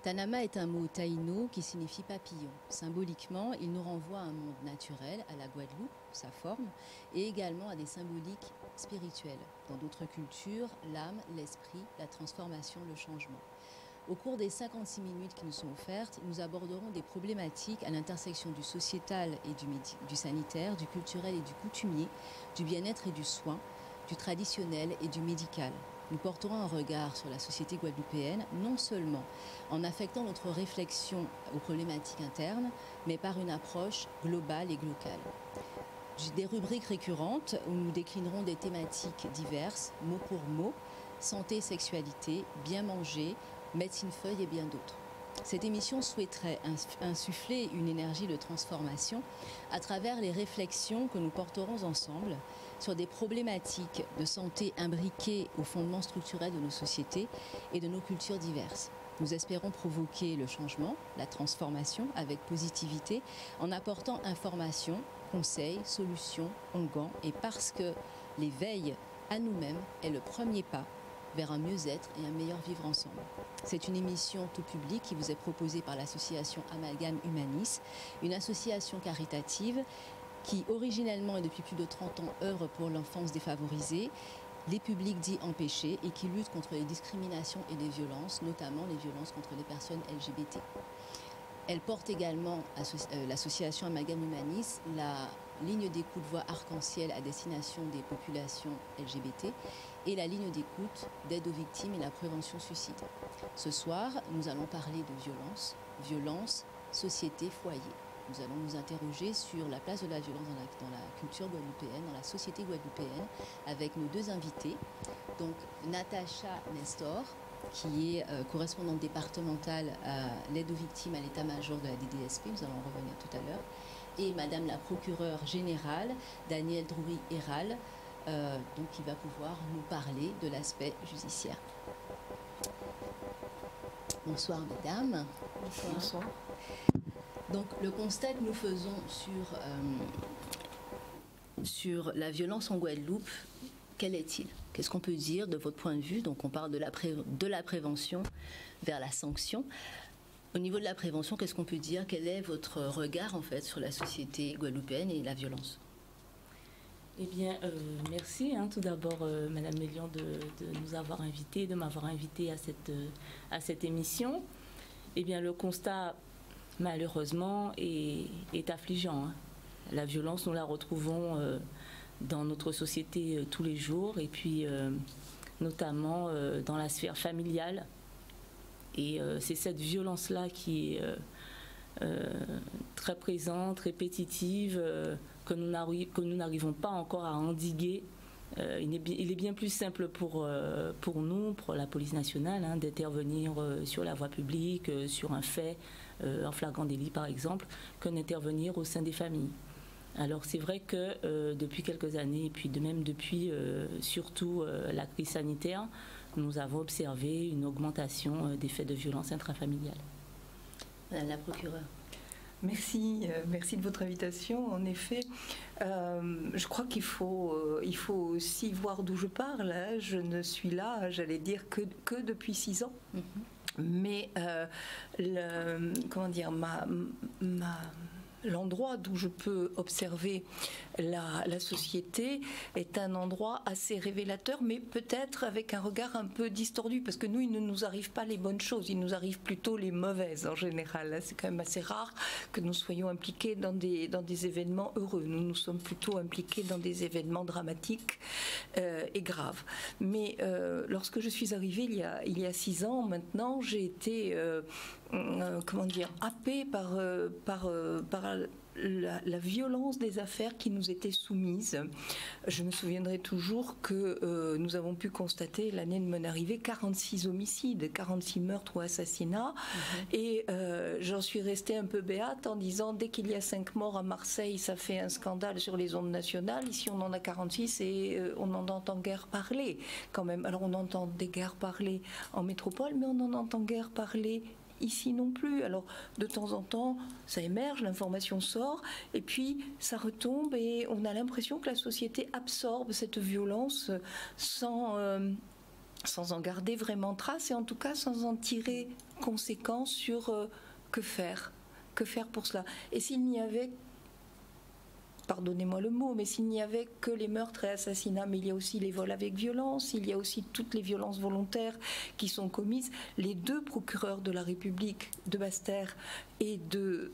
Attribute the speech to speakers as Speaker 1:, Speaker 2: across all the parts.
Speaker 1: Tanama est un mot taïno qui signifie papillon. Symboliquement, il nous renvoie à un monde naturel, à la Guadeloupe, sa forme, et également à des symboliques spirituelles. Dans d'autres cultures, l'âme, l'esprit, la transformation, le changement. Au cours des 56 minutes qui nous sont offertes, nous aborderons des problématiques à l'intersection du sociétal et du sanitaire, du culturel et du coutumier, du bien-être et du soin, du traditionnel et du médical. Nous porterons un regard sur la société guadeloupéenne, non seulement en affectant notre réflexion aux problématiques internes, mais par une approche globale et locale. Des rubriques récurrentes où nous déclinerons des thématiques diverses, mot pour mot, santé et sexualité, bien manger, médecine feuille et bien d'autres. Cette émission souhaiterait insuffler une énergie de transformation à travers les réflexions que nous porterons ensemble sur des problématiques de santé imbriquées aux fondements structurels de nos sociétés et de nos cultures diverses. Nous espérons provoquer le changement, la transformation avec positivité en apportant information, conseils, solutions, onguents et parce que l'éveil à nous-mêmes est le premier pas vers un mieux-être et un meilleur vivre ensemble. C'est une émission tout public qui vous est proposée par l'association Amalgame Humanis, une association caritative qui originellement et depuis plus de 30 ans œuvre pour l'enfance défavorisée, les publics dits empêchés et qui lutte contre les discriminations et les violences, notamment les violences contre les personnes LGBT. Elle porte également, l'association Amalgame Humanis, la ligne d'écoute voix arc-en-ciel à destination des populations LGBT et la ligne d'écoute d'aide aux victimes et la prévention suicide. Ce soir, nous allons parler de violence, société, foyer. Nous allons nous interroger sur la place de la violence dans la culture guadeloupéenne, dans la société guadeloupéenne, avec nos deux invités. Donc Natacha Nestor, qui est correspondante départementale à l'aide aux victimes à l'état-major de la DDSP, nous allons en revenir tout à l'heure, et Madame la procureure générale, Danielle Drouy-Héral, donc qui va pouvoir nous parler de l'aspect judiciaire. Bonsoir mesdames.
Speaker 2: Bonsoir. Bonsoir.
Speaker 1: Donc le constat que nous faisons sur la violence en Guadeloupe, quel est-il? Qu'est-ce qu'on peut dire de votre point de vue? Donc on parle de la prévention vers la sanction. Au niveau de la prévention, qu'est-ce qu'on peut dire? Quel est votre regard en fait sur la société guadeloupéenne et la violence?
Speaker 2: Eh bien, merci tout d'abord, Madame Mélion, de nous avoir invités, de m'avoir invité à cette émission. Eh bien, le constat, malheureusement, est affligeant. La violence, nous la retrouvons dans notre société tous les jours, et puis notamment dans la sphère familiale. Et c'est cette violence-là qui est très présente, répétitive, que nous n'arrivons pas encore à endiguer. Il est bien plus simple pour nous, pour la police nationale, d'intervenir sur la voie publique, sur un fait, en flagrant délit par exemple, que d'intervenir au sein des familles. Alors c'est vrai que depuis quelques années, et puis de même depuis surtout la crise sanitaire, nous avons observé une augmentation des faits de violence intrafamiliale.
Speaker 1: Madame la procureure.
Speaker 3: Merci, merci de votre invitation. En effet, je crois qu'il faut aussi voir d'où je parle. Je ne suis là, j'allais dire, que depuis 6 ans. Mais comment dire, l'endroit d'où je peux observer la société est un endroit assez révélateur, mais peut-être avec un regard un peu distordu, parce que nous, il ne nous arrive pas les bonnes choses, il nous arrive plutôt les mauvaises en général. C'est quand même assez rare que nous soyons impliqués dans des événements heureux. Nous sommes plutôt impliqués dans des événements dramatiques et graves. Mais lorsque je suis arrivée il y a 6 ans maintenant, j'ai été comment dire, happée par la violence des affaires qui nous étaient soumises. Je me souviendrai toujours que nous avons pu constater l'année de mon arrivée 46 homicides, 46 meurtres ou assassinats. Et j'en suis restée un peu béate en disant dès qu'il y a 5 morts à Marseille, ça fait un scandale sur les ondes nationales. Ici, on en a 46 et on n'en entend guère parler quand même. Alors, on entend des guerres parler en métropole, mais on n'en entend guère parler ici non plus. Alors de temps en temps ça émerge, l'information sort et puis ça retombe et on a l'impression que la société absorbe cette violence sans en garder vraiment trace et en tout cas sans en tirer conséquences sur que faire pour cela. Et s'il n'y avait, pardonnez-moi le mot, mais s'il n'y avait que les meurtres et assassinats, mais il y a aussi les vols avec violence, il y a aussi toutes les violences volontaires qui sont commises. Les deux procureurs de la République de Basse-Terre et de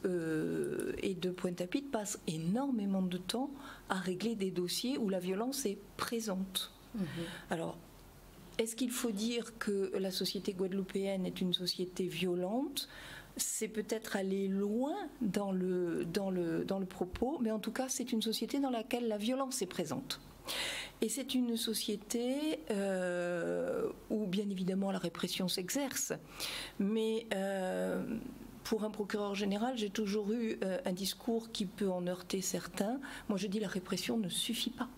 Speaker 3: Pointe-à-Pitre passent énormément de temps à régler des dossiers où la violence est présente. Alors, est-ce qu'il faut dire que la société guadeloupéenne est une société violente ? C'est peut-être aller loin dans le propos, mais en tout cas, c'est une société dans laquelle la violence est présente. Et c'est une société où, bien évidemment, la répression s'exerce. Mais pour un procureur général, j'ai toujours eu un discours qui peut en heurter certains. Moi, je dis la répression ne suffit pas.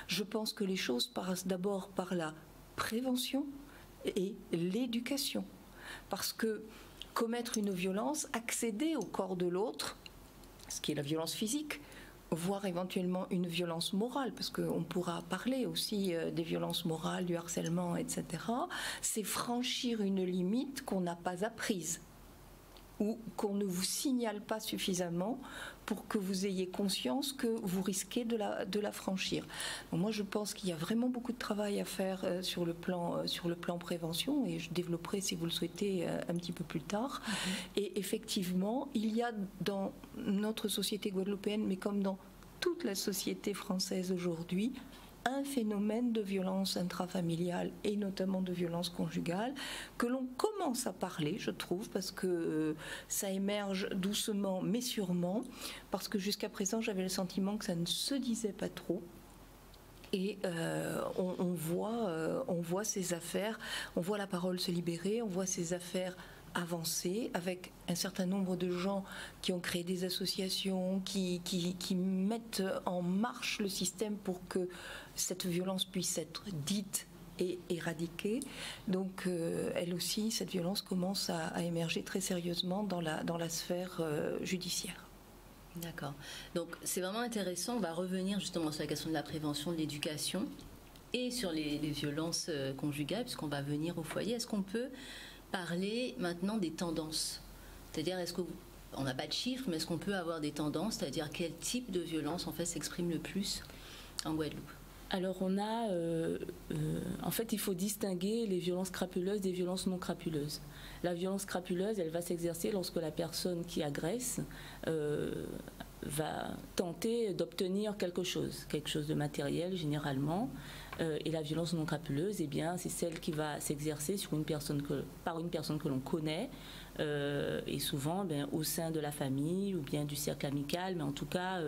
Speaker 3: Je pense que les choses passent d'abord par la prévention et l'éducation. Parce que commettre une violence, accéder au corps de l'autre, ce qui est la violence physique, voire éventuellement une violence morale, parce qu'on pourra parler aussi des violences morales, du harcèlement, etc., c'est franchir une limite qu'on n'a pas apprise ou qu'on ne vous signale pas suffisamment pour que vous ayez conscience que vous risquez de la franchir. Donc moi, je pense qu'il y a vraiment beaucoup de travail à faire sur le plan prévention, et je développerai, si vous le souhaitez, un petit peu plus tard. Et effectivement, il y a dans notre société guadeloupéenne, mais comme dans toute la société française aujourd'hui, un phénomène de violence intrafamiliale et notamment de violence conjugale que l'on commence à parler, je trouve, parce que ça émerge doucement mais sûrement, parce que jusqu'à présent j'avais le sentiment que ça ne se disait pas trop. Et on voit ces affaires, on voit la parole se libérer, on voit ces affaires avancer avec un certain nombre de gens qui ont créé des associations, qui mettent en marche le système pour que cette violence puisse être dite et éradiquée. Donc elle aussi, cette violence commence à émerger très sérieusement dans la sphère judiciaire.
Speaker 1: D'accord. Donc c'est vraiment intéressant. On va revenir justement sur la question de la prévention, de l'éducation et sur les violences conjugales, puisqu'on va venir au foyer. Est-ce qu'on peut parler maintenant des tendances? C'est-à-dire, on n'a pas de chiffres, mais est-ce qu'on peut avoir des tendances? C'est-à-dire, quel type de violence en fait s'exprime le plus en Guadeloupe?
Speaker 2: Alors on a, en fait, il faut distinguer les violences crapuleuses des violences non crapuleuses. La violence crapuleuse, elle va s'exercer lorsque la personne qui agresse va tenter d'obtenir quelque chose de matériel généralement. Et la violence non crapuleuse, eh bien, c'est celle qui va s'exercer sur par une personne que l'on connaît, et souvent au sein de la famille ou bien du cercle amical, mais en tout cas,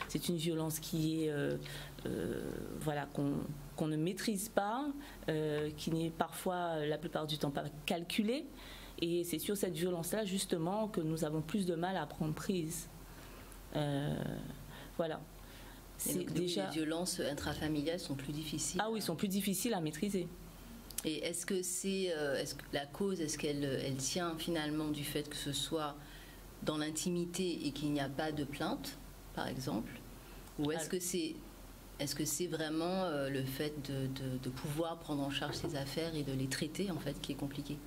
Speaker 2: c'est une violence qui est qu'on ne maîtrise pas, qui n'est parfois la plupart du temps pas calculée, et c'est sur cette violence-là justement que nous avons plus de mal à prendre prise. Voilà.
Speaker 1: Donc, déjà... Les violences intrafamiliales sont plus difficiles.
Speaker 2: Ah oui, sont plus difficiles à maîtriser.
Speaker 1: Et est-ce que la cause, est-ce qu'elle tient finalement du fait que ce soit dans l'intimité et qu'il n'y a pas de plainte, par exemple, ou est-ce que c'est vraiment le fait de pouvoir prendre en charge ces affaires et de les traiter en fait qui est compliqué?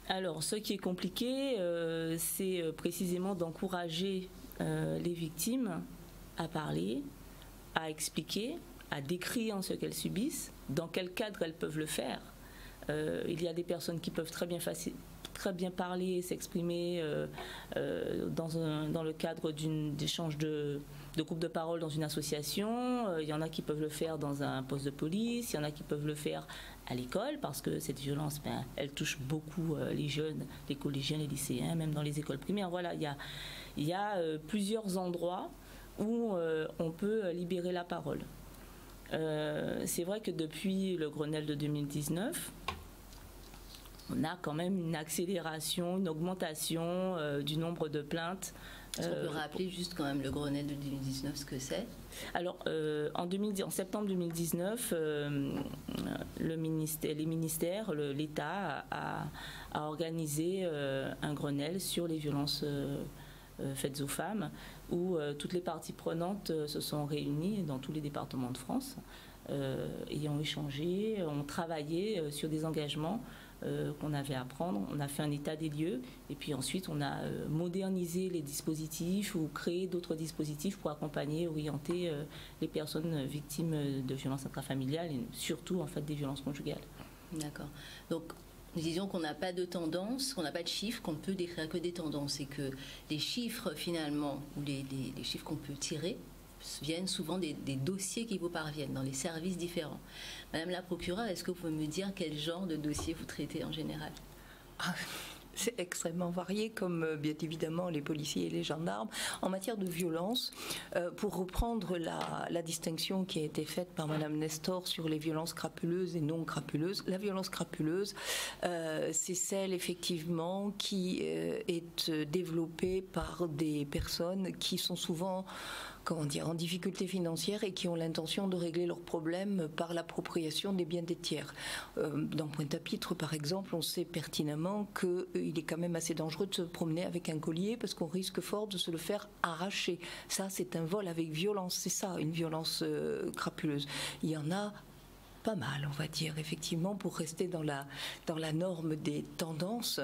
Speaker 2: Alors, ce qui est compliqué, c'est précisément d'encourager les victimes à parler, à expliquer, à décrire ce qu'elles subissent, dans quel cadre elles peuvent le faire. Il y a des personnes qui peuvent très bien parler et s'exprimer dans le cadre d'échange de groupe de parole dans une association. Il y en a qui peuvent le faire dans un poste de police, il y en a qui peuvent le faire à l'école, parce que cette violence, elle touche beaucoup les jeunes, les collégiens, les lycéens, même dans les écoles primaires. Voilà, il y a plusieurs endroits où on peut libérer la parole. C'est vrai que depuis le Grenelle de 2019, on a quand même une accélération, une augmentation du nombre de plaintes.
Speaker 1: Est-ce qu'on peut rappeler juste quand même le Grenelle de 2019, ce que c'est?
Speaker 2: Alors, en septembre 2019, les ministères, l'État a organisé un Grenelle sur les violences faites aux femmes, où toutes les parties prenantes se sont réunies dans tous les départements de France et ont échangé, ont travaillé sur des engagements qu'on avait à prendre. On a fait un état des lieux et puis ensuite on a modernisé les dispositifs ou créé d'autres dispositifs pour accompagner, orienter les personnes victimes de violences intrafamiliales et surtout en fait des violences conjugales.
Speaker 1: D'accord. Donc nous disions qu'on n'a pas de tendance, qu'on n'a pas de chiffres, qu'on ne peut décrire que des tendances et que les chiffres finalement, ou les chiffres qu'on peut tirer, viennent souvent des dossiers qui vous parviennent dans les services différents. Madame la procureure, est-ce que vous pouvez me dire quel genre de dossier vous traitez en général ?
Speaker 3: C'est extrêmement varié, comme bien évidemment les policiers et les gendarmes. En matière de violence, pour reprendre la distinction qui a été faite par Madame Nestor sur les violences crapuleuses et non crapuleuses, la violence crapuleuse, c'est celle effectivement qui est développée par des personnes qui sont souvent en difficulté financière et qui ont l'intention de régler leurs problèmes par l'appropriation des biens des tiers. Dans Pointe-à-Pitre, par exemple, on sait pertinemment qu'il est quand même assez dangereux de se promener avec un collier parce qu'on risque fort de se le faire arracher. Ça, c'est un vol avec violence. C'est ça, une violence crapuleuse. Il y en a pas mal, on va dire, effectivement, pour rester dans la norme des tendances.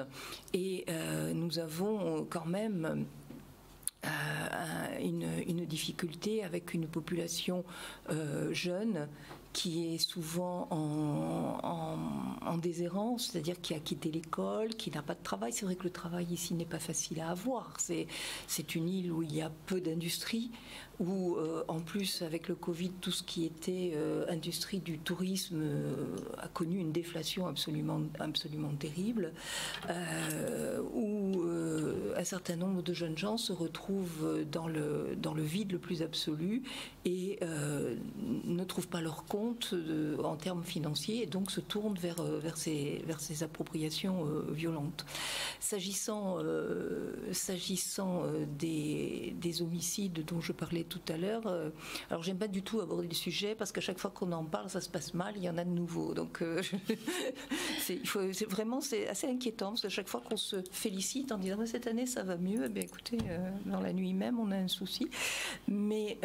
Speaker 3: Et nous avons quand même une difficulté avec une population jeune qui est souvent en déshérence, c'est-à-dire qui a quitté l'école, qui n'a pas de travail. C'est vrai que le travail ici n'est pas facile à avoir. C'est une île où il y a peu d'industrie, où en plus avec le Covid, tout ce qui était industrie du tourisme a connu une déflation absolument terrible, où un certain nombre de jeunes gens se retrouvent dans le vide le plus absolu et ne trouvent pas leur compte en termes financiers et donc se tournent vers ces appropriations violentes. S'agissant des homicides dont je parlais tout à l'heure, alors j'aime pas du tout aborder le sujet parce qu'à chaque fois qu'on en parle, ça se passe mal, il y en a de nouveaux. Donc c'est assez inquiétant parce qu'à chaque fois qu'on se félicite en disant mais cette année ça va mieux, eh bien écoutez, dans la nuit même on a un souci. Mais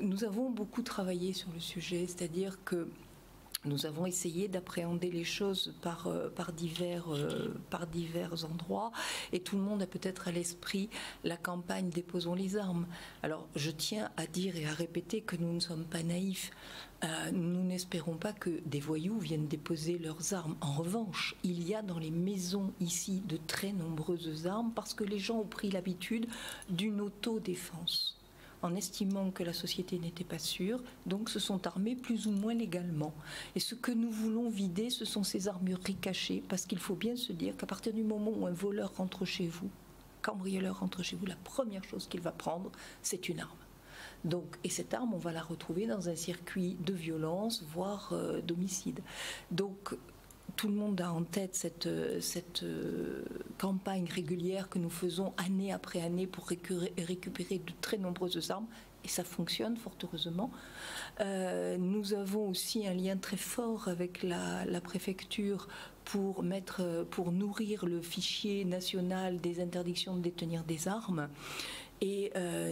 Speaker 3: nous avons beaucoup travaillé sur le sujet, c'est-à-dire que nous avons essayé d'appréhender les choses par divers endroits et tout le monde a peut-être à l'esprit la campagne Déposons les armes. Alors je tiens à dire et à répéter que nous ne sommes pas naïfs. Nous n'espérons pas que des voyous viennent déposer leurs armes. En revanche, il y a dans les maisons ici de très nombreuses armes parce que les gens ont pris l'habitude d'une autodéfense en estimant que la société n'était pas sûre, donc se sont armés plus ou moins légalement. Et ce que nous voulons vider, ce sont ces armureries cachées, parce qu'il faut bien se dire qu'à partir du moment où un voleur rentre chez vous, cambrioleur rentre chez vous, la première chose qu'il va prendre, c'est une arme. Donc, et cette arme, on va la retrouver dans un circuit de violence, voire d'homicide. Donc, tout le monde a en tête cette campagne régulière que nous faisons année après année pour récupérer de très nombreuses armes. Et ça fonctionne fort heureusement. Nous avons aussi un lien très fort avec la préfecture pour nourrir le fichier national des interdictions de détenir des armes. Et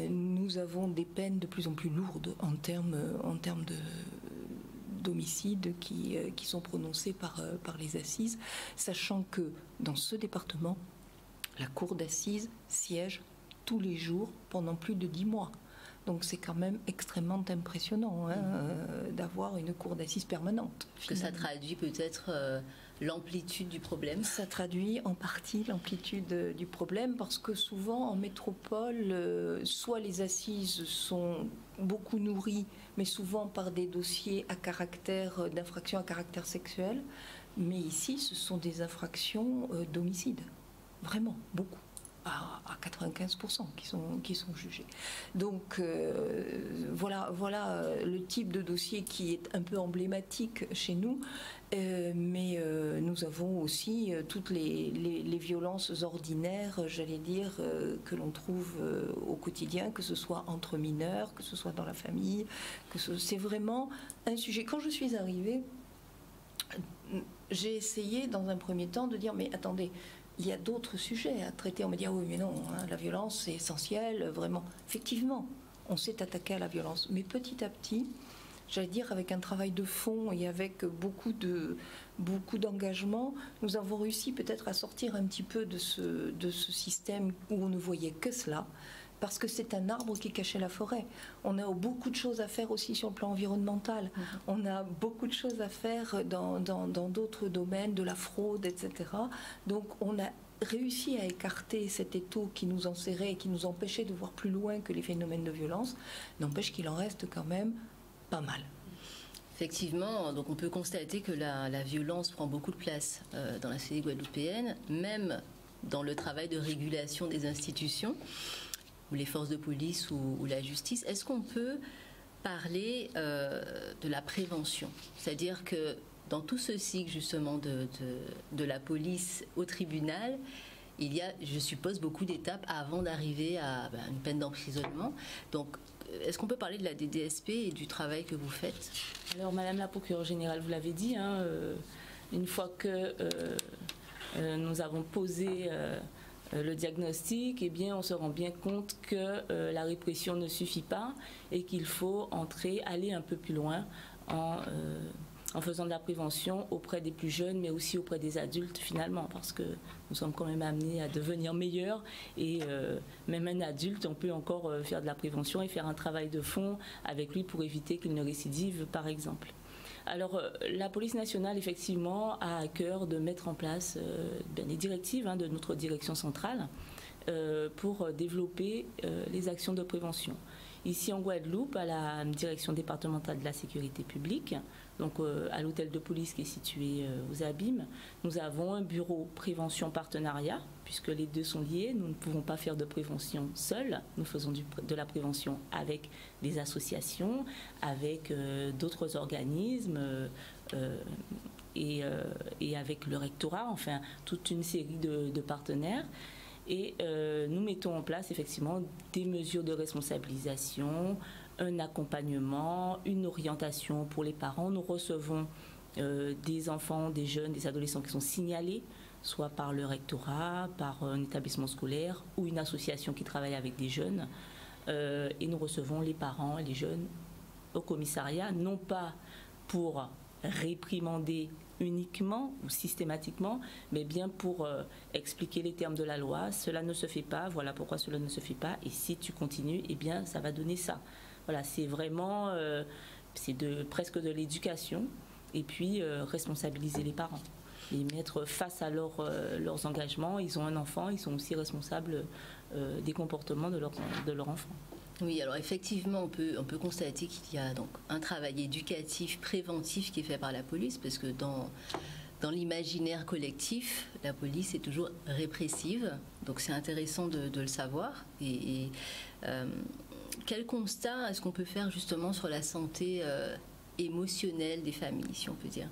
Speaker 3: nous avons des peines de plus en plus lourdes en termes d'homicides qui sont prononcés par les assises, sachant que dans ce département, la cour d'assises siège tous les jours pendant plus de 10 mois. Donc c'est quand même extrêmement impressionnant d'avoir une cour d'assises permanente.
Speaker 1: Que ça traduit peut-être l'amplitude du problème.
Speaker 3: Ça traduit en partie l'amplitude du problème parce que souvent en métropole, soit les assises sont beaucoup nourries, mais souvent par des dossiers d'infractions à caractère sexuel. Mais ici, ce sont des infractions d'homicide. Vraiment, beaucoup. À 95% qui sont jugés. Donc voilà le type de dossier qui est un peu emblématique chez nous, mais nous avons aussi toutes les violences ordinaires, j'allais dire, que l'on trouve au quotidien, que ce soit entre mineurs, que ce soit dans la famille, c'est vraiment un sujet. Quand je suis arrivée, j'ai essayé dans un premier temps de dire mais attendez, il y a d'autres sujets à traiter. On me dit, ah oui, mais non, la violence, c'est essentiel, vraiment. Effectivement, on s'est attaqué à la violence. Mais petit à petit, j'allais dire, avec un travail de fond et avec beaucoup d'engagement, nous avons réussi peut-être à sortir un petit peu de ce système où on ne voyait que cela, parce que c'est un arbre qui cachait la forêt. On a beaucoup de choses à faire aussi sur le plan environnemental. On a beaucoup de choses à faire dans d'autres domaines, de la fraude, etc. Donc on a réussi à écarter cet étau qui nous enserrait et qui nous empêchait de voir plus loin que les phénomènes de violence. N'empêche qu'il en reste quand même pas mal.
Speaker 1: Effectivement, donc on peut constater que la violence prend beaucoup de place dans la société guadeloupéenne, même dans le travail de régulation des institutions, ou les forces de police ou la justice. Est-ce qu'on peut parler de la prévention? C'est-à-dire que dans tout ce cycle justement de la police au tribunal, il y a, je suppose, beaucoup d'étapes avant d'arriver à une peine d'emprisonnement. Donc, est-ce qu'on peut parler de la DDSP et du travail que vous faites?
Speaker 2: Alors, Madame la procureure générale, vous l'avez dit, une fois que nous avons posé le diagnostic, eh bien, on se rend bien compte que la répression ne suffit pas et qu'il faut aller un peu plus loin en faisant de la prévention auprès des plus jeunes, mais aussi auprès des adultes finalement, parce que nous sommes quand même amenés à devenir meilleurs et même un adulte, on peut encore faire de la prévention et faire un travail de fond avec lui pour éviter qu'il ne récidive, par exemple. Alors, la police nationale, effectivement, a à cœur de mettre en place les directives de notre direction centrale pour développer les actions de prévention. Ici en Guadeloupe, à la direction départementale de la sécurité publique, donc à l'hôtel de police qui est situé aux Abîmes, nous avons un bureau prévention partenariat, puisque les deux sont liés. Nous ne pouvons pas faire de prévention seuls. Nous faisons de la prévention avec des associations, avec d'autres organismes et avec le rectorat, enfin toute une série de partenaires. Et nous mettons en place effectivement des mesures de responsabilisation, un accompagnement, une orientation pour les parents. Nous recevons des enfants, des jeunes, des adolescents qui sont signalés, soit par le rectorat, par un établissement scolaire ou une association qui travaille avec des jeunes. Et nous recevons les parents et les jeunes au commissariat, non pas pour réprimander uniquement ou systématiquement, mais bien pour expliquer les termes de la loi. Cela ne se fait pas, voilà pourquoi cela ne se fait pas, et si tu continues, eh bien ça va donner ça. Voilà, c'est vraiment presque de l'éducation, et puis responsabiliser les parents et mettre face à leurs engagements. Ils ont un enfant, ils sont aussi responsables des comportements de leur enfant.
Speaker 1: Oui, alors effectivement, on peut constater qu'il y a donc un travail éducatif, préventif qui est fait par la police, parce que dans l'imaginaire collectif, la police est toujours répressive, donc c'est intéressant de le savoir. Et quel constat est-ce qu'on peut faire justement sur la santé émotionnelle des familles, si on peut dire?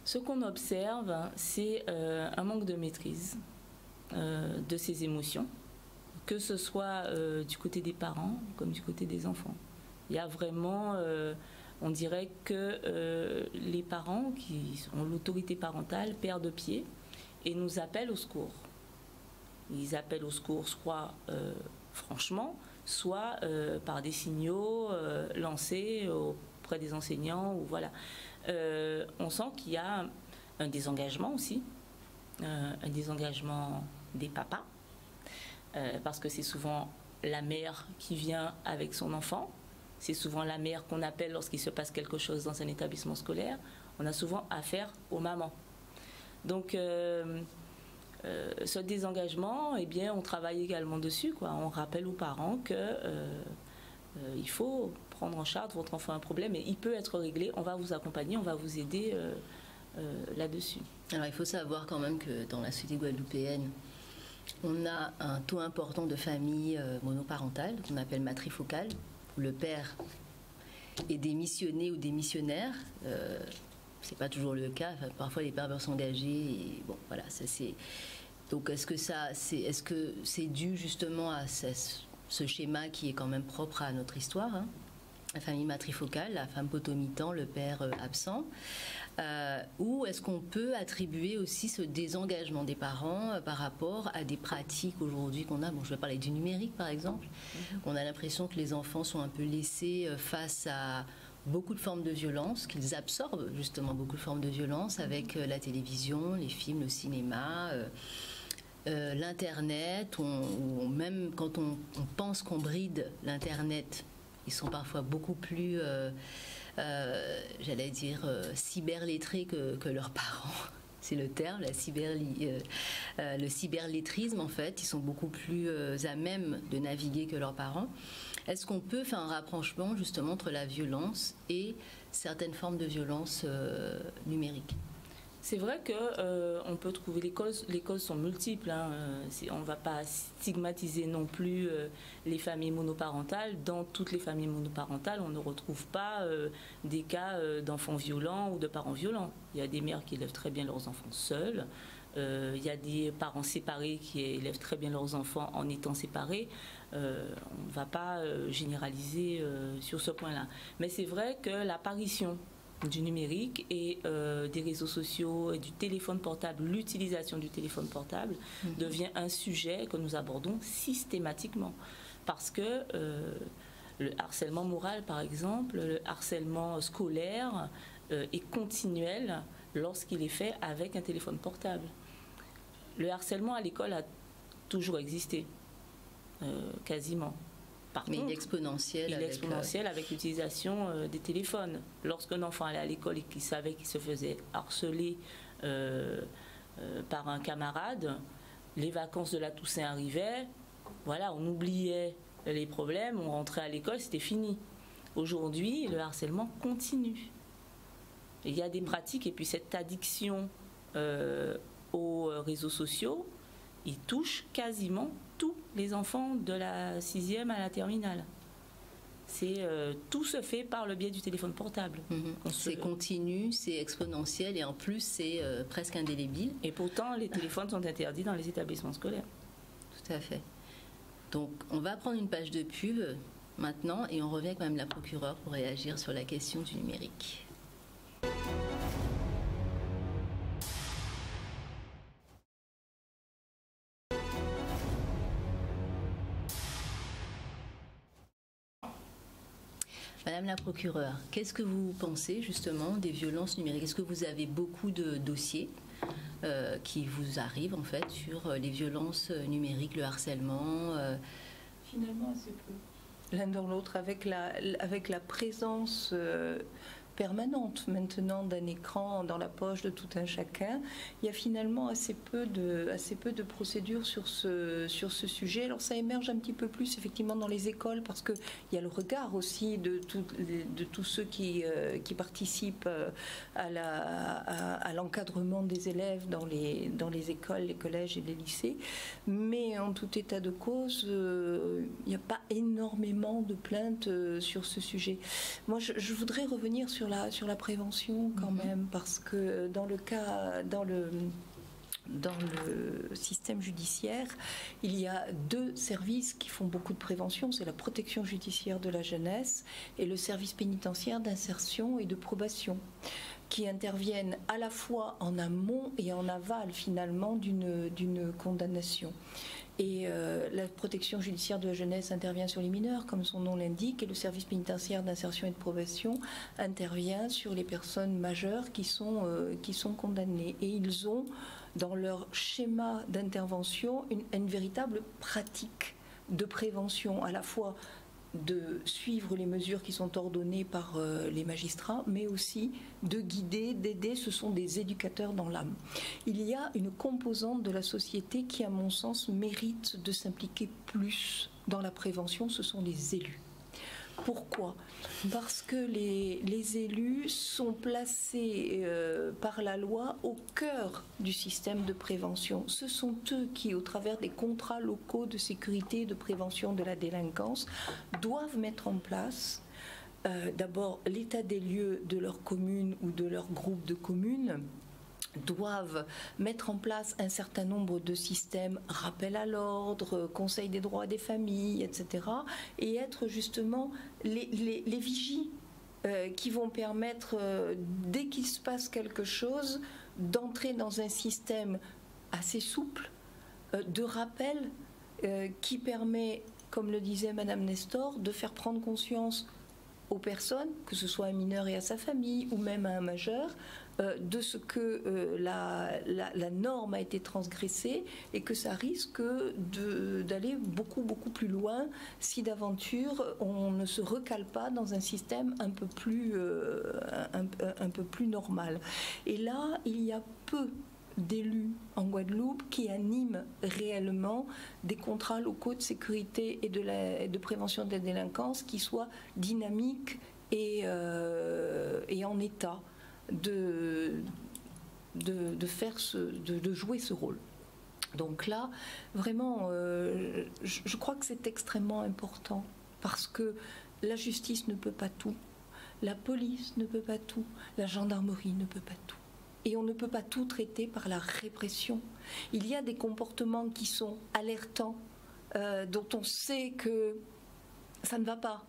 Speaker 2: Ce qu'on observe, c'est un manque de maîtrise de ces émotions, que ce soit du côté des parents comme du côté des enfants. Il y a vraiment, on dirait que les parents qui ont l'autorité parentale perdent pied et nous appellent au secours. Ils appellent au secours soit franchement, soit par des signaux lancés auprès des enseignants. Ou voilà. On sent qu'il y a un désengagement aussi, un désengagement des papas. Parce que c'est souvent la mère qui vient avec son enfant, c'est souvent la mère qu'on appelle lorsqu'il se passe quelque chose dans un établissement scolaire. On a souvent affaire aux mamans. Donc ce désengagement, eh bien, on travaille également dessus, quoi. On rappelle aux parents qu'il faut prendre en charge, votre enfant a un problème et il peut être réglé, on va vous accompagner, on va vous aider là-dessus.
Speaker 1: Alors il faut savoir quand même que dans la société guadeloupéenne, on a un taux important de familles monoparentales, qu'on appelle matrifocales, où le père est démissionné ou démissionnaire. C'est pas toujours le cas. Enfin, parfois, les pères veulent s'engager. Et bon, voilà, ça c'est. Donc, est-ce que c'est dû justement à ce schéma qui est quand même propre à notre histoire, hein? La famille matrifocale, la femme potomitan, le père absent. Ou est-ce qu'on peut attribuer aussi ce désengagement des parents par rapport à des pratiques aujourd'hui qu'on a? Bon, je vais parler du numérique par exemple. On a l'impression que les enfants sont un peu laissés face beaucoup de formes de violence, qu'ils absorbent justement beaucoup de formes de violence avec la télévision, les films, le cinéma, l'Internet, ou même quand on pense qu'on bride l'Internet, ils sont parfois beaucoup plus, j'allais dire, cyberlettrés que leurs parents. C'est le terme, le cyberlettrisme en fait. Ils sont beaucoup plus à même de naviguer que leurs parents. Est-ce qu'on peut faire un rapprochement justement entre la violence et certaines formes de violence numérique?
Speaker 2: C'est vrai qu'on peut trouver les causes sont multiples. Hein. On ne va pas stigmatiser non plus les familles monoparentales. Dans toutes les familles monoparentales, on ne retrouve pas des cas d'enfants violents ou de parents violents. Il y a des mères qui élèvent très bien leurs enfants seuls. Il y a des parents séparés qui élèvent très bien leurs enfants en étant séparés. On ne va pas généraliser sur ce point-là. Mais c'est vrai que l'apparition du numérique et des réseaux sociaux et du téléphone portable, l'utilisation du téléphone portable devient un sujet que nous abordons systématiquement. Parce que le harcèlement moral, par exemple, le harcèlement scolaire est continuel lorsqu'il est fait avec un téléphone portable. Le harcèlement à l'école a toujours existé, quasiment.
Speaker 1: Mais il est exponentiel.
Speaker 2: Avec l'utilisation des téléphones. Lorsqu'un enfant allait à l'école et qu'il savait qu'il se faisait harceler par un camarade, les vacances de la Toussaint arrivaient, voilà, on oubliait les problèmes, on rentrait à l'école, c'était fini. Aujourd'hui, le harcèlement continue. Il y a des pratiques et puis cette addiction aux réseaux sociaux, il touche quasiment tous les enfants de la 6e à la terminale. Tout se fait par le biais du téléphone portable.
Speaker 1: C'est continu, c'est exponentiel et en plus c'est presque indélébile.
Speaker 2: Et pourtant les téléphones sont interdits dans les établissements scolaires.
Speaker 1: Tout à fait. Donc on va prendre une page de pub maintenant et on revient avec Madame la procureure pour réagir sur la question du numérique. Madame la procureure, qu'est-ce que vous pensez justement des violences numériques? Est-ce que vous avez beaucoup de dossiers qui vous arrivent en fait sur les violences numériques, le harcèlement
Speaker 3: Finalement assez peu. L'un dans l'autre, avec la présence permanente maintenant d'un écran dans la poche de tout un chacun, il y a finalement assez peu de procédures sur ce sujet. Alors ça émerge un petit peu plus effectivement dans les écoles parce qu'il y a le regard aussi de tous ceux qui participent à l'encadrement des élèves dans les écoles, les collèges et les lycées. Mais en tout état de cause, il n'y a pas énormément de plaintes sur ce sujet. Moi, je voudrais revenir sur la prévention quand même, parce que dans le système judiciaire, il y a deux services qui font beaucoup de prévention, c'est la protection judiciaire de la jeunesse et le service pénitentiaire d'insertion et de probation, qui interviennent à la fois en amont et en aval finalement d'une condamnation. Et la protection judiciaire de la jeunesse intervient sur les mineurs, comme son nom l'indique, et le service pénitentiaire d'insertion et de probation intervient sur les personnes majeures qui sont condamnées. Et ils ont, dans leur schéma d'intervention, une véritable pratique de prévention, à la fois de suivre les mesures qui sont ordonnées par les magistrats, mais aussi de guider, d'aider. Ce sont des éducateurs dans l'âme. Il y a une composante de la société qui, à mon sens, mérite de s'impliquer plus dans la prévention, ce sont les élus. Pourquoi ? Parce que les élus sont placés par la loi au cœur du système de prévention. Ce sont eux qui, au travers des contrats locaux de sécurité et de prévention de la délinquance, doivent mettre en place d'abord l'état des lieux de leur commune ou de leur groupe de communes, doivent mettre en place un certain nombre de systèmes, rappel à l'ordre, conseil des droits des familles, etc. et être justement les vigies qui vont permettre, dès qu'il se passe quelque chose, d'entrer dans un système assez souple de rappel qui permet, comme le disait Madame Nestor, de faire prendre conscience aux personnes, que ce soit un mineur et à sa famille, ou même à un majeur, de ce que la norme a été transgressée et que ça risque d'aller beaucoup plus loin si d'aventure on ne se recale pas dans un système un peu plus normal. Et là, il y a peu d'élus en Guadeloupe qui animent réellement des contrats locaux de sécurité et de prévention de la délinquance qui soient dynamiques et en état de jouer ce rôle. Donc là, vraiment, je crois que c'est extrêmement important parce que la justice ne peut pas tout, la police ne peut pas tout, la gendarmerie ne peut pas tout. Et on ne peut pas tout traiter par la répression. Il y a des comportements qui sont alertants, dont on sait que ça ne va pas.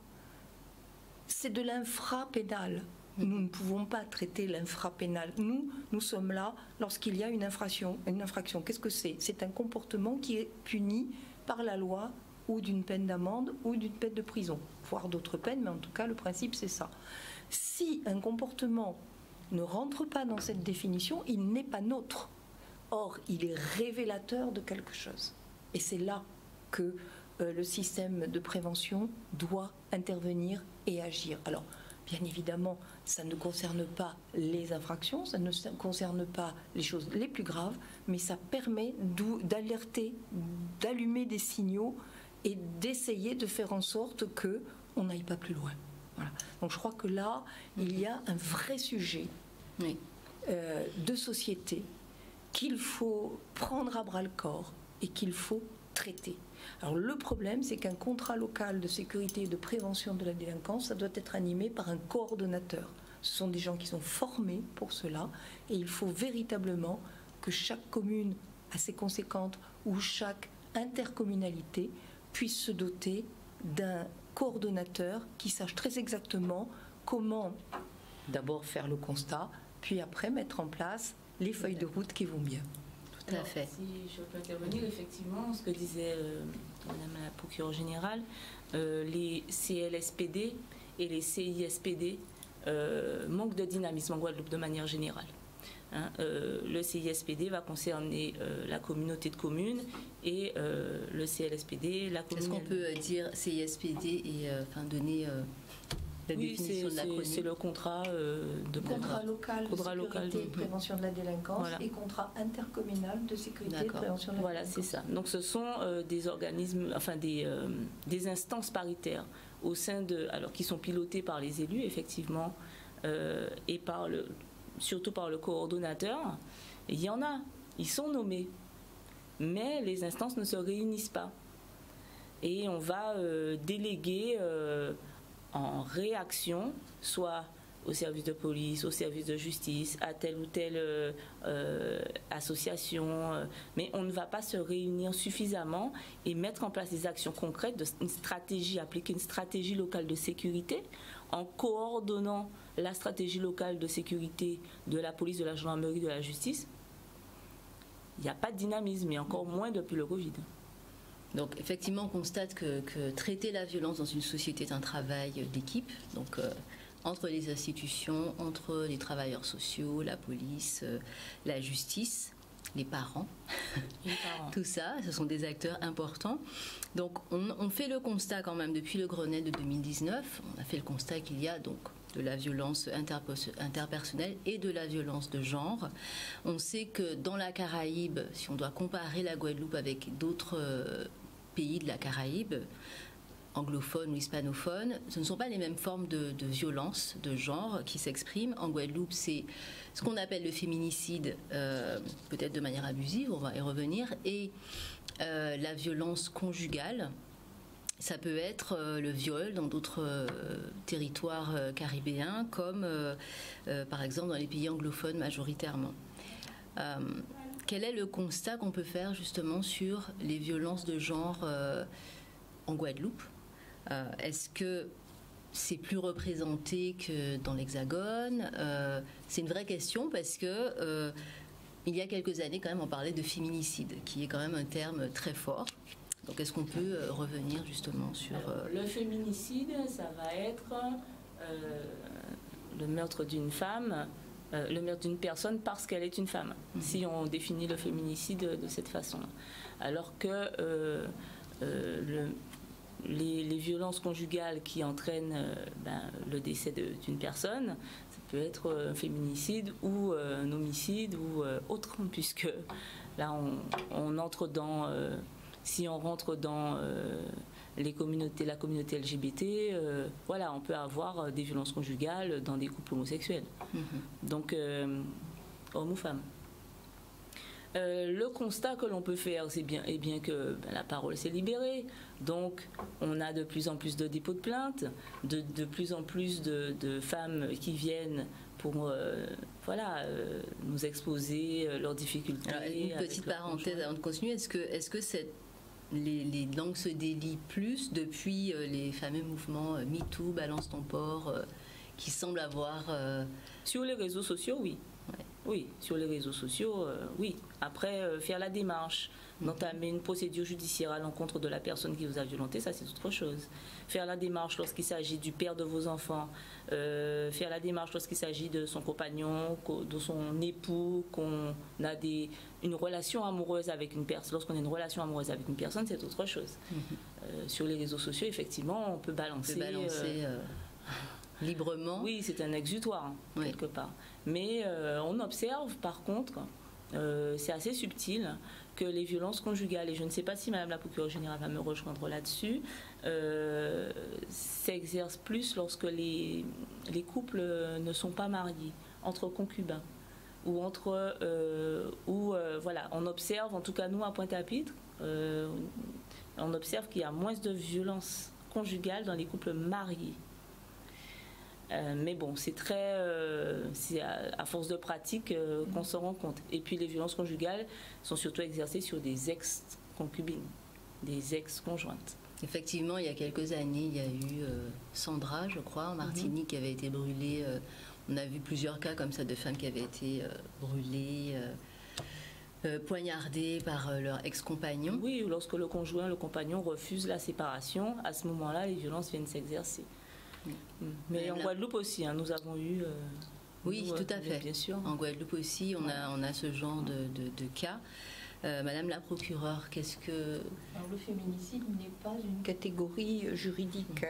Speaker 3: C'est de l'infrapénal. Nous ne pouvons pas traiter l'infrapénal. Nous sommes là lorsqu'il y a une infraction. Qu'est-ce que c'est ? C'est un comportement qui est puni par la loi ou d'une peine d'amende ou d'une peine de prison, voire d'autres peines, mais en tout cas, le principe, c'est ça. Si un comportement ne rentre pas dans cette définition, il n'est pas nôtre. Or, il est révélateur de quelque chose. Et c'est là que le système de prévention doit intervenir et agir. Alors, bien évidemment, ça ne concerne pas les infractions, ça ne concerne pas les choses les plus graves, mais ça permet d'alerter, d'allumer des signaux et d'essayer de faire en sorte qu'on n'aille pas plus loin. Voilà. Donc je crois que là, il y a un vrai sujet de société qu'il faut prendre à bras-le-corps et qu'il faut traiter. Alors le problème, c'est qu'un contrat local de sécurité et de prévention de la délinquance, ça doit être animé par un coordonnateur. Ce sont des gens qui sont formés pour cela et il faut véritablement que chaque commune assez conséquente ou chaque intercommunalité puisse se doter d'un coordonnateur qui sache très exactement comment d'abord faire le constat, puis après mettre en place les feuilles de route qui vont bien.
Speaker 1: Tout à fait.
Speaker 2: Si je peux intervenir, effectivement, ce que disait Madame la procureure générale, les CLSPD et les CISPD manquent de dynamisme en Guadeloupe de manière générale. Le CISPD va concerner la communauté de communes et le CLSPD, la commune.
Speaker 1: Est-ce qu'on peut dire CISPD et donner la définition de l'acronyme ?
Speaker 2: C'est le contrat
Speaker 3: local de sécurité et de prévention de la délinquance, voilà. Et contrat intercommunal de sécurité et de prévention de la délinquance.
Speaker 2: Voilà, c'est ça. Donc ce sont des organismes, des instances paritaires au sein qui sont pilotées par les élus, effectivement, et surtout par le coordonnateur. Il y en a, ils sont nommés, mais les instances ne se réunissent pas. Et on va déléguer en réaction, soit au service de police, au service de justice, à telle ou telle association, mais on ne va pas se réunir suffisamment et mettre en place des actions concrètes, appliquer une stratégie locale de sécurité en coordonnant la stratégie locale de sécurité de la police, de la gendarmerie, de la justice. Il n'y a pas de dynamisme, et encore moins depuis le Covid.
Speaker 1: Donc effectivement, on constate que traiter la violence dans une société est un travail d'équipe, donc entre les institutions, entre les travailleurs sociaux, la police, la justice, les parents. Tout ça, ce sont des acteurs importants. Donc on fait le constat quand même depuis le Grenelle de 2019, on a fait le constat qu'il y a donc de la violence interpersonnelle et de la violence de genre. On sait que dans la Caraïbe, si on doit comparer la Guadeloupe avec d'autres pays de la Caraïbe, anglophones ou hispanophones, ce ne sont pas les mêmes formes de violence de genre qui s'expriment. En Guadeloupe, c'est ce qu'on appelle le féminicide, peut-être de manière abusive, on va y revenir, et la violence conjugale. Ça peut être le viol dans d'autres territoires caribéens, comme par exemple dans les pays anglophones majoritairement. Quel est le constat qu'on peut faire justement sur les violences de genre en Guadeloupe ? Est-ce que c'est plus représenté que dans l'Hexagone ? C'est une vraie question parce que il y a quelques années quand même on parlait de féminicide, qui est quand même un terme très fort. Donc est-ce qu'on peut revenir justement sur...
Speaker 2: Alors, le féminicide, ça va être le meurtre d'une femme, le meurtre d'une personne parce qu'elle est une femme, si on définit le féminicide de cette façon-là. Alors que les violences conjugales qui entraînent le décès d'une personne, ça peut être un féminicide ou un homicide ou autre, puisque là on entre dans, si on rentre dans la communauté LGBT, voilà, on peut avoir des violences conjugales dans des couples homosexuels, donc hommes ou femmes. Le constat que l'on peut faire, c'est bien que la parole s'est libérée, donc on a de plus en plus de dépôts de plaintes, de plus en plus de femmes qui viennent pour nous exposer leurs difficultés.
Speaker 1: Alors, une petite parenthèse avant de continuer, est-ce que les langues se délient plus depuis les fameux mouvements MeToo, Balance ton porc, qui semblent avoir...
Speaker 2: Sur les réseaux sociaux, oui.
Speaker 1: Ouais.
Speaker 2: Oui, sur les réseaux sociaux, oui. Après, faire la démarche, d'entamer une procédure judiciaire à l'encontre de la personne qui vous a violenté, ça c'est autre chose. Faire la démarche lorsqu'il s'agit du père de vos enfants, faire la démarche lorsqu'il s'agit de son compagnon, de son époux, qu'on a une relation amoureuse avec une personne, lorsqu'on a une relation amoureuse avec une personne, c'est autre chose. Sur les réseaux sociaux, effectivement, on peut balancer...
Speaker 1: librement.
Speaker 2: Oui, c'est un exutoire, quelque part. Mais on observe, par contre, c'est assez subtil, que les violences conjugales, et je ne sais pas si Madame la procureure générale va me rejoindre là-dessus, s'exercent plus lorsque les couples ne sont pas mariés, entre concubins. Ou entre... voilà, on observe, en tout cas nous à Pointe-à-Pitre, on observe qu'il y a moins de violences conjugales dans les couples mariés. Mais bon, c'est à force de pratique qu'on s'en rend compte. Et puis les violences conjugales sont surtout exercées sur des ex-concubines, des ex-conjointes.
Speaker 1: Effectivement, il y a quelques années, il y a eu Sandra, je crois, en Martinique, qui avait été brûlée. On a vu plusieurs cas comme ça de femmes qui avaient été brûlées, poignardées par leur ex-compagnon.
Speaker 2: Oui, lorsque le compagnon refuse la séparation, à ce moment-là, les violences viennent s'exercer. Mais en Guadeloupe aussi, nous avons eu...
Speaker 1: oui, tout à fait.
Speaker 2: Bien sûr.
Speaker 1: En Guadeloupe aussi, on a ce genre de cas. Madame la procureure, qu'est-ce que...
Speaker 3: Alors, le féminicide n'est pas une catégorie juridique.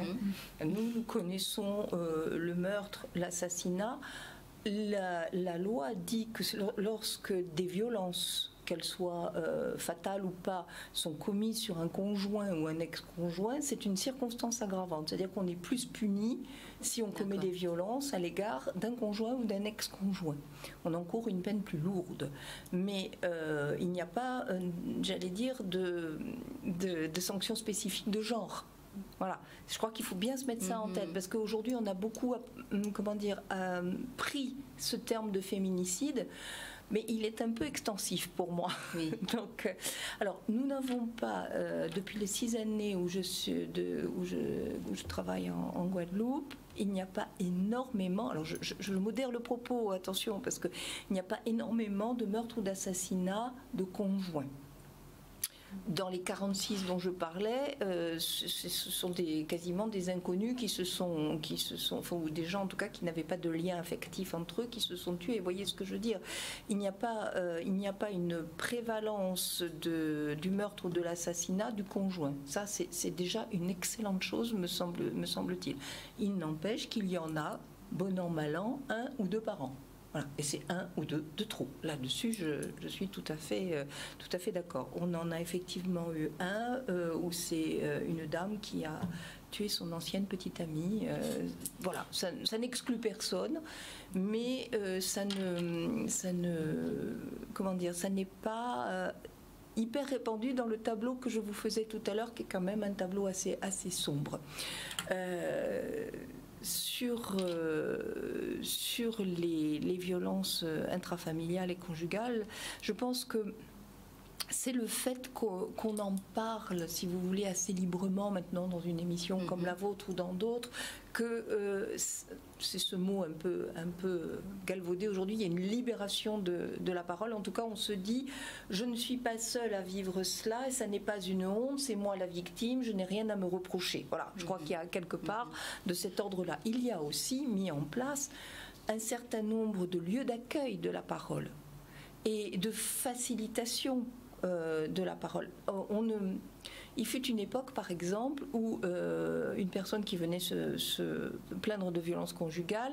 Speaker 3: Nous connaissons le meurtre, l'assassinat. La loi dit que lorsque des violences, qu'elles soient fatales ou pas, sont commises sur un conjoint ou un ex-conjoint, c'est une circonstance aggravante. C'est-à-dire qu'on est plus puni si on commet des violences à l'égard d'un conjoint ou d'un ex-conjoint. On encourt une peine plus lourde. Mais il n'y a pas, j'allais dire, de sanctions spécifiques de genre. Voilà, je crois qu'il faut bien se mettre ça en tête, parce qu'aujourd'hui on a beaucoup, pris ce terme de féminicide, mais il est un peu extensif pour moi.
Speaker 1: Oui.
Speaker 3: Donc, alors, nous n'avons pas, depuis les 6 années où je travaille en Guadeloupe, il n'y a pas énormément, alors je modère le propos, attention, parce qu'il n'y a pas énormément de meurtres ou d'assassinats de conjoints. Dans les 46 dont je parlais, ce sont quasiment des inconnus qui se sont, ou des gens en tout cas qui n'avaient pas de lien affectif entre eux, qui se sont tués. Vous voyez ce que je veux dire ? Il n'y a pas une prévalence du meurtre ou de l'assassinat du conjoint. Ça, c'est déjà une excellente chose, me semble-t-il. Il n'empêche qu'il y en a, bon an, mal an, 1 ou 2 par an. Voilà. Et c'est 1 ou 2 de trop. Là-dessus, je suis tout à fait d'accord. On en a effectivement eu un où c'est une dame qui a tué son ancienne petite amie. Voilà, ça n'exclut personne, mais ça n'est pas hyper répandu dans le tableau que je vous faisais tout à l'heure, qui est quand même un tableau assez sombre. Sur les violences intrafamiliales et conjugales, je pense que c'est le fait qu'on en parle, si vous voulez, assez librement maintenant dans une émission comme la vôtre ou dans d'autres, que c'est ce mot un peu galvaudé aujourd'hui, il y a une libération de la parole. En tout cas, on se dit, je ne suis pas seule à vivre cela, et ça n'est pas une honte, c'est moi la victime, je n'ai rien à me reprocher. Voilà, je crois qu'il y a quelque part de cet ordre-là. Il y a aussi mis en place un certain nombre de lieux d'accueil de la parole et de facilitation de la parole. Il fut une époque, par exemple, où une personne qui venait se plaindre de violence conjugale,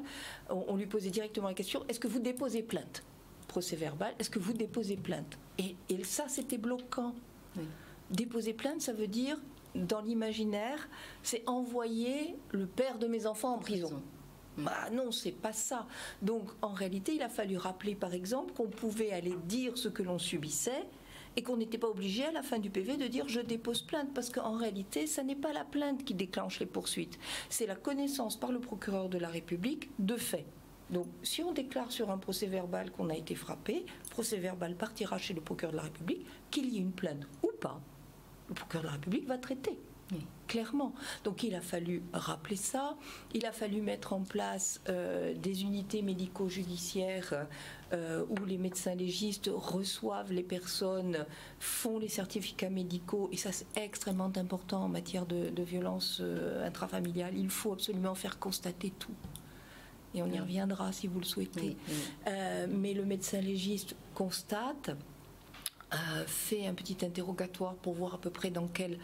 Speaker 3: on lui posait directement la question, est-ce que vous déposez plainte? Procès verbal, est-ce que vous déposez plainte? Et ça, c'était bloquant. Oui. Déposer plainte, ça veut dire, dans l'imaginaire, c'est envoyer le père de mes enfants en prison. Bah non, c'est pas ça. Donc, en réalité, il a fallu rappeler, par exemple, qu'on pouvait aller dire ce que l'on subissait, et qu'on n'était pas obligé à la fin du PV de dire je dépose plainte, parce qu'en réalité, ça n'est pas la plainte qui déclenche les poursuites, c'est la connaissance par le procureur de la République de faits. Donc, si on déclare sur un procès verbal qu'on a été frappé, le procès verbal partira chez le procureur de la République, qu'il y ait une plainte ou pas, le procureur de la République va traiter. Oui. Clairement. Donc il a fallu rappeler ça, il a fallu mettre en place des unités médico-judiciaires où les médecins légistes reçoivent les personnes, font les certificats médicaux, et ça c'est extrêmement important en matière de violence intrafamiliale. Il faut absolument faire constater tout. Et on y reviendra si vous le souhaitez. Mais le médecin légiste constate, fait un petit interrogatoire pour voir à peu près dans quelle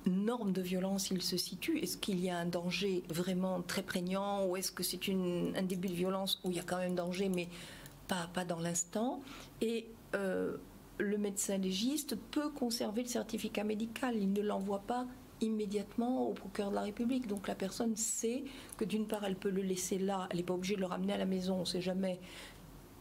Speaker 3: norme de violence il se situe. Est-ce qu'il y a un danger vraiment très prégnant, ou est-ce que c'est un début de violence où il y a quand même danger, mais pas dans l'instant? Et le médecin légiste peut conserver le certificat médical, il ne l'envoie pas immédiatement au procureur de la République. Donc la personne sait que d'une part elle peut le laisser là, elle n'est pas obligée de le ramener à la maison, on ne sait jamais,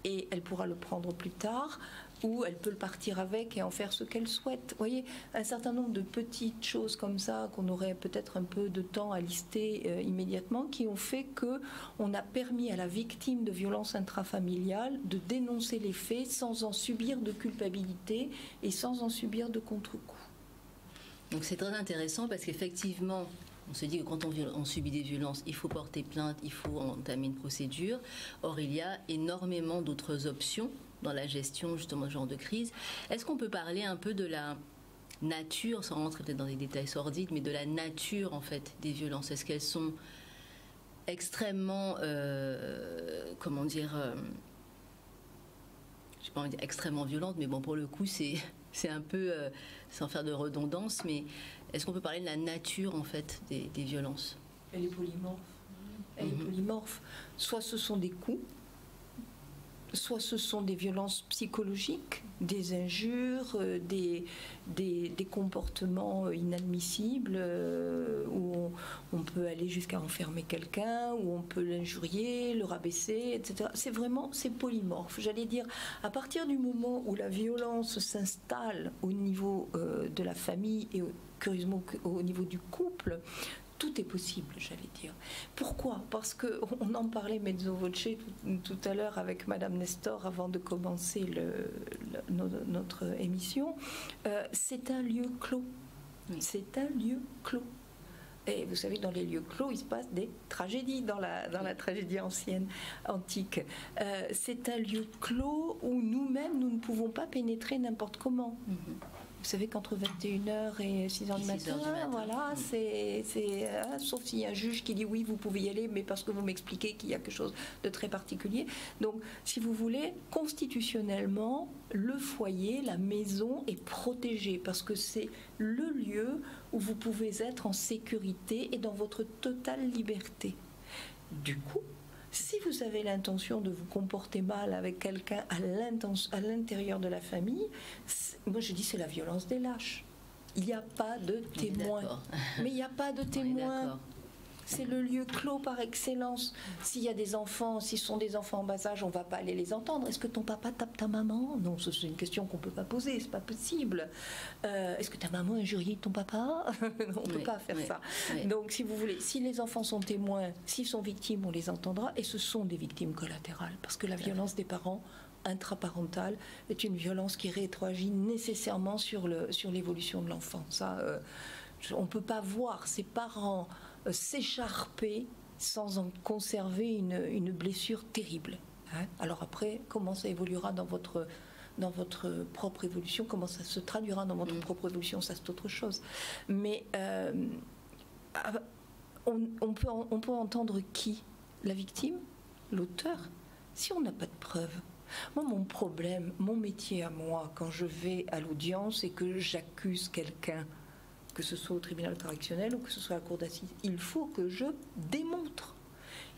Speaker 3: et elle pourra le prendre plus tard, ou elle peut le partir avec et en faire ce qu'elle souhaite. Vous voyez, un certain nombre de petites choses comme ça qu'on aurait peut-être un peu de temps à lister immédiatement, qui ont fait qu'on a permis à la victime de violences intrafamiliales de dénoncer les faits sans en subir de culpabilité et sans en subir de contre-coup.
Speaker 1: Donc c'est très intéressant parce qu'effectivement, on se dit que quand on subit des violences, il faut porter plainte, il faut entamer une procédure. Or, il y a énormément d'autres options dans la gestion justement de ce genre de crise. Est-ce qu'on peut parler un peu de la nature, sans rentrer peut-être dans des détails sordides, mais de la nature en fait des violences? Est-ce qu'elles sont extrêmement, comment dire, j'ai pas envie de dire extrêmement violentes, mais bon, pour le coup c'est un peu, sans faire de redondance, mais est-ce qu'on peut parler de la nature en fait des violences?
Speaker 3: Elle est polymorphe. Elle est polymorphe. Soit ce sont des coups, soit ce sont des violences psychologiques, des injures, des comportements inadmissibles où on peut aller jusqu'à enfermer quelqu'un, où on peut l'injurier, le rabaisser, etc. C'est polymorphe. J'allais dire, à partir du moment où la violence s'installe au niveau de la famille et curieusement au niveau du couple, tout est possible, j'allais dire. Pourquoi? Parce qu'on en parlait mezzo voce tout à l'heure avec Madame Nestor avant de commencer notre émission. C'est un lieu clos. Oui. C'est un lieu clos. Et vous savez, dans les lieux clos, il se passe des tragédies dans la tragédie ancienne, antique. C'est un lieu clos où nous-mêmes, nous ne pouvons pas pénétrer n'importe comment. Vous savez qu'entre 21h et 6h du matin, voilà, c'est sauf s'il y a un juge qui dit oui, vous pouvez y aller, mais parce que vous m'expliquez qu'il y a quelque chose de très particulier. Donc, si vous voulez, constitutionnellement, le foyer, la maison est protégée parce que c'est le lieu où vous pouvez être en sécurité et dans votre totale liberté. Du coup, si vous avez l'intention de vous comporter mal avec quelqu'un à l'intérieur de la famille, moi je dis c'est la violence des lâches. Il n'y a pas de témoin. Mais il n'y a pas de témoin. C'est le lieu clos par excellence. S'il y a des enfants, s'ils sont des enfants en bas âge, on ne va pas aller les entendre. Est-ce que ton papa tape ta maman? Non, c'est une question qu'on ne peut pas poser, c'est pas possible. Est-ce que ta maman injurie ton papa? On ne peut pas faire ça. Oui. Donc, si vous voulez, si les enfants sont témoins, s'ils sont victimes, on les entendra. Et ce sont des victimes collatérales. Parce que la violence des parents, intraparentale est une violence qui rétroagit nécessairement sur l'évolution de l'enfant. Ça, on ne peut pas voir ses parents s'écharper sans en conserver une blessure terrible. Hein. Alors après, comment ça évoluera dans votre propre évolution, comment ça se traduira dans votre propre évolution, ça c'est autre chose. Mais on peut entendre qui? La victime? L'auteur? Si on n'a pas de preuves. Moi, mon problème, mon métier à moi, quand je vais à l'audience et que j'accuse quelqu'un, que ce soit au tribunal correctionnel ou que ce soit à la cour d'assises, il faut que je démontre.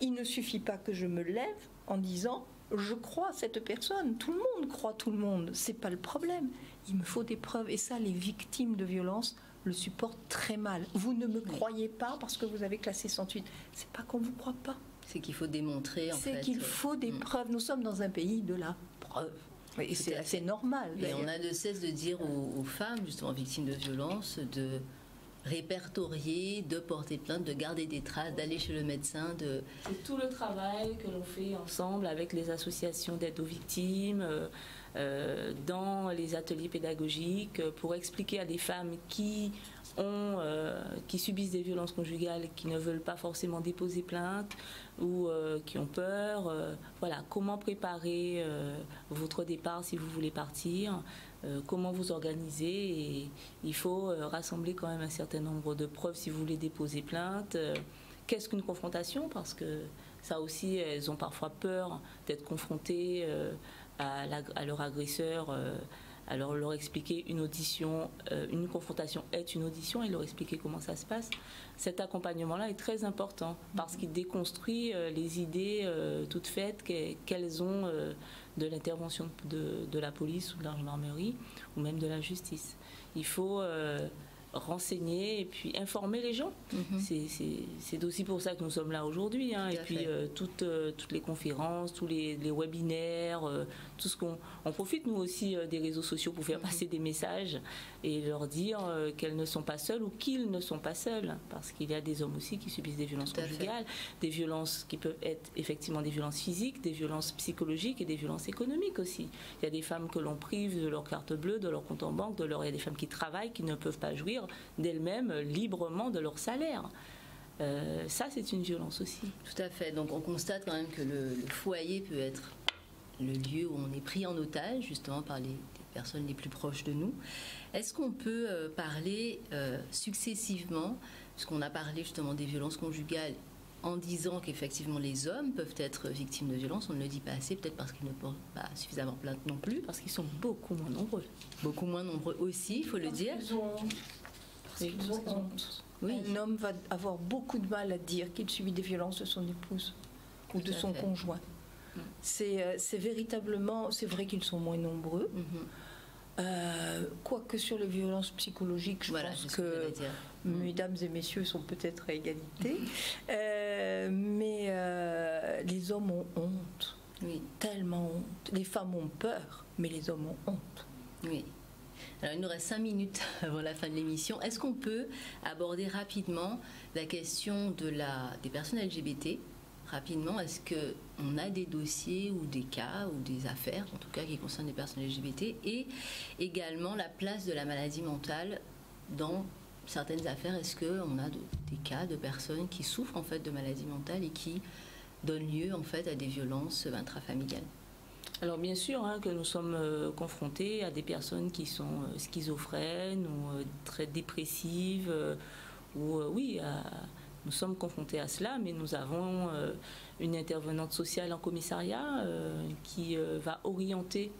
Speaker 3: Il ne suffit pas que je me lève en disant « je crois cette personne ». Tout le monde croit tout le monde, c'est pas le problème. Il me faut des preuves et ça, les victimes de violences le supportent très mal. Vous ne me croyez pas parce que vous avez classé 108. C'est pas qu'on vous croit pas.
Speaker 1: C'est qu'il faut démontrer, en fait.
Speaker 3: C'est qu'il faut des preuves. Nous sommes dans un pays de la preuve. Et c'est assez normal.
Speaker 1: Et on a de cesse de dire aux femmes, justement victimes de violences, de répertorier, de porter plainte, de garder des traces, d'aller chez le médecin.
Speaker 2: C'est tout le travail que l'on fait ensemble avec les associations d'aide aux victimes, dans les ateliers pédagogiques, pour expliquer à des femmes qui subissent des violences conjugales, qui ne veulent pas forcément déposer plainte ou qui ont peur. Voilà, comment préparer votre départ si vous voulez partir, comment vous organiser. Et il faut rassembler quand même un certain nombre de preuves si vous voulez déposer plainte. Qu'est-ce qu'une confrontation? Parce que ça aussi, elles ont parfois peur d'être confrontées à leur agresseur. Alors leur expliquer une audition, une confrontation est une audition et leur expliquer comment ça se passe. Cet accompagnement-là est très important parce qu'il déconstruit les idées toutes faites qu'elles ont de l'intervention de la police ou de la gendarmerie ou même de la justice. Il faut renseigner et puis informer les gens. C'est aussi pour ça que nous sommes là aujourd'hui. Hein. Et puis toutes les conférences, tous les webinaires, tout ce on profite nous aussi des réseaux sociaux pour faire passer des messages et leur dire qu'elles ne sont pas seules ou qu'ils ne sont pas seuls, parce qu'il y a des hommes aussi qui subissent des violences conjugales, des violences qui peuvent être effectivement des violences physiques, des violences psychologiques et des violences économiques aussi. Il y a des femmes que l'on prive de leur carte bleue, de leur compte en banque, il y a des femmes qui travaillent, qui ne peuvent pas jouir d'elles-mêmes librement de leur salaire. Ça, c'est une violence aussi.
Speaker 1: Tout à fait. Donc, on constate quand même que le foyer peut être le lieu où on est pris en otage, justement, par les personnes les plus proches de nous. Est-ce qu'on peut parler successivement, puisqu'on a parlé justement des violences conjugales, en disant qu'effectivement les hommes peuvent être victimes de violences, on ne le dit pas assez, peut-être parce qu'ils ne portent pas suffisamment plainte non plus.
Speaker 2: Parce qu'ils sont beaucoup moins nombreux.
Speaker 1: Beaucoup moins nombreux aussi, il faut le dire.
Speaker 3: Ils ont honte. Oui. Un homme va avoir beaucoup de mal à dire qu'il subit des violences de son épouse ou de son conjoint. C'est véritablement, c'est vrai qu'ils sont moins nombreux. Quoique sur les violences psychologiques, je pense que mesdames et messieurs sont peut-être à égalité. Mais les hommes ont honte.
Speaker 1: Oui.
Speaker 3: Tellement honte. Les femmes ont peur, mais les hommes ont honte.
Speaker 1: Oui. Alors, il nous reste 5 minutes avant la fin de l'émission. Est-ce qu'on peut aborder rapidement la question des personnes LGBT? Rapidement, est-ce qu'on a des dossiers ou des cas ou des affaires, en tout cas, qui concernent les personnes LGBT, et également la place de la maladie mentale dans certaines affaires? Est-ce qu'on a des cas de personnes qui souffrent en fait de maladie mentale et qui donnent lieu en fait à des violences intrafamiliales?
Speaker 2: Alors bien sûr que nous sommes confrontés à des personnes qui sont schizophrènes ou très dépressives, nous sommes confrontés à cela, mais nous avons une intervenante sociale en commissariat qui va orienter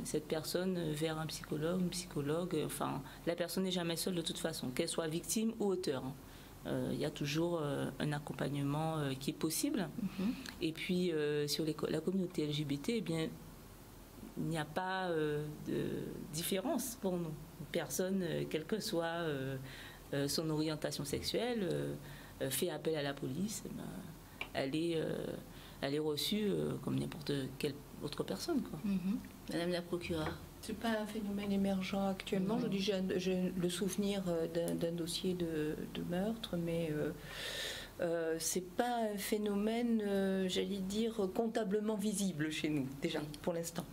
Speaker 2: cette personne vers un psychologue, une psychologue. Enfin, la personne n'est jamais seule de toute façon, qu'elle soit victime ou auteur. Il y a toujours un accompagnement qui est possible. Et puis, sur la communauté LGBT, eh bien, il n'y a pas de différence pour nous. Une personne, quelle que soit son orientation sexuelle, fait appel à la police, elle est reçue comme n'importe quelle autre personne, quoi.
Speaker 1: Madame la procureure.
Speaker 3: C'est pas un phénomène émergent actuellement. Je dis, j'ai le souvenir d'un dossier de meurtre, mais c'est pas un phénomène, j'allais dire, comptablement visible chez nous, déjà, pour l'instant.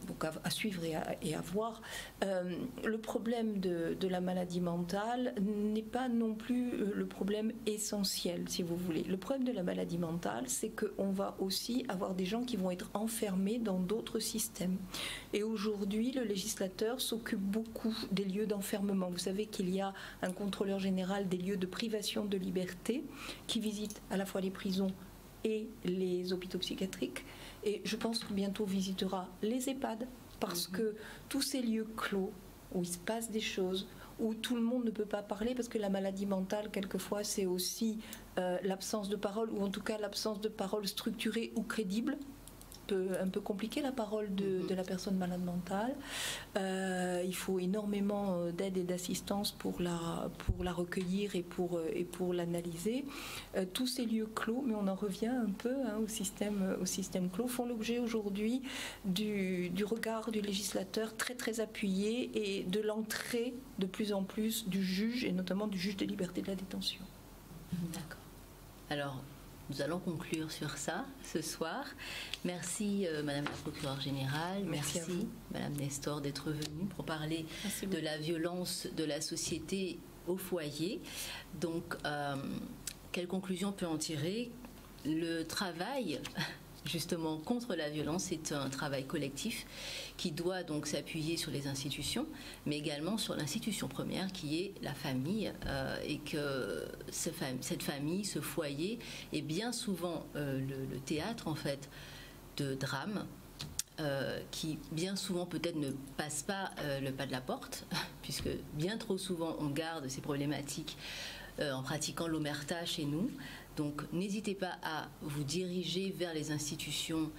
Speaker 3: Donc à suivre et à voir. Le problème de la maladie mentale n'est pas non plus le problème essentiel, si vous voulez. Le problème de la maladie mentale, c'est qu'on va aussi avoir des gens qui vont être enfermés dans d'autres systèmes. Et aujourd'hui, le législateur s'occupe beaucoup des lieux d'enfermement. Vous savez qu'il y a un contrôleur général des lieux de privation de liberté qui visite à la fois les prisons et les hôpitaux psychiatriques. Et je pense que bientôt visitera les EHPAD, parce que tous ces lieux clos, où il se passe des choses, où tout le monde ne peut pas parler, parce que la maladie mentale, quelquefois, c'est aussi l'absence de parole, ou en tout cas l'absence de parole structurée ou crédible. Un peu compliqué la parole de la personne malade mentale. Il faut énormément d'aide et d'assistance pour la recueillir et pour l'analyser. Tous ces lieux clos, mais on en revient un peu au système clos, font l'objet aujourd'hui du regard du législateur très très appuyé et de l'entrée de plus en plus du juge, et notamment du juge des libertés de la détention.
Speaker 1: D'accord. Alors, nous allons conclure sur ça ce soir. Merci Madame la procureure générale, merci Madame Nestor d'être venue pour parler de la violence de la société au foyer. Donc, quelle conclusion peut en tirer? Le travail justement contre la violence est un travail collectif qui doit donc s'appuyer sur les institutions, mais également sur l'institution première qui est la famille, et que cette famille, ce foyer est bien souvent le théâtre en fait de drames qui bien souvent peut-être ne passent pas le pas de la porte, puisque bien trop souvent on garde ces problématiques en pratiquant l'omerta chez nous. Donc n'hésitez pas à vous diriger vers les institutions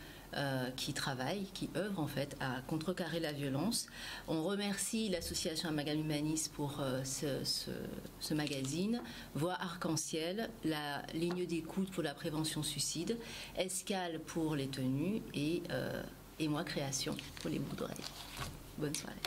Speaker 1: qui travaillent, qui œuvrent en fait à contrecarrer la violence. On remercie l'association Amalgame Humaniste pour ce magazine, Voix Arc-en-Ciel, la ligne d'écoute pour la prévention suicide, Escale pour les tenues et moi Création pour les boucles d'oreilles. Bonne soirée.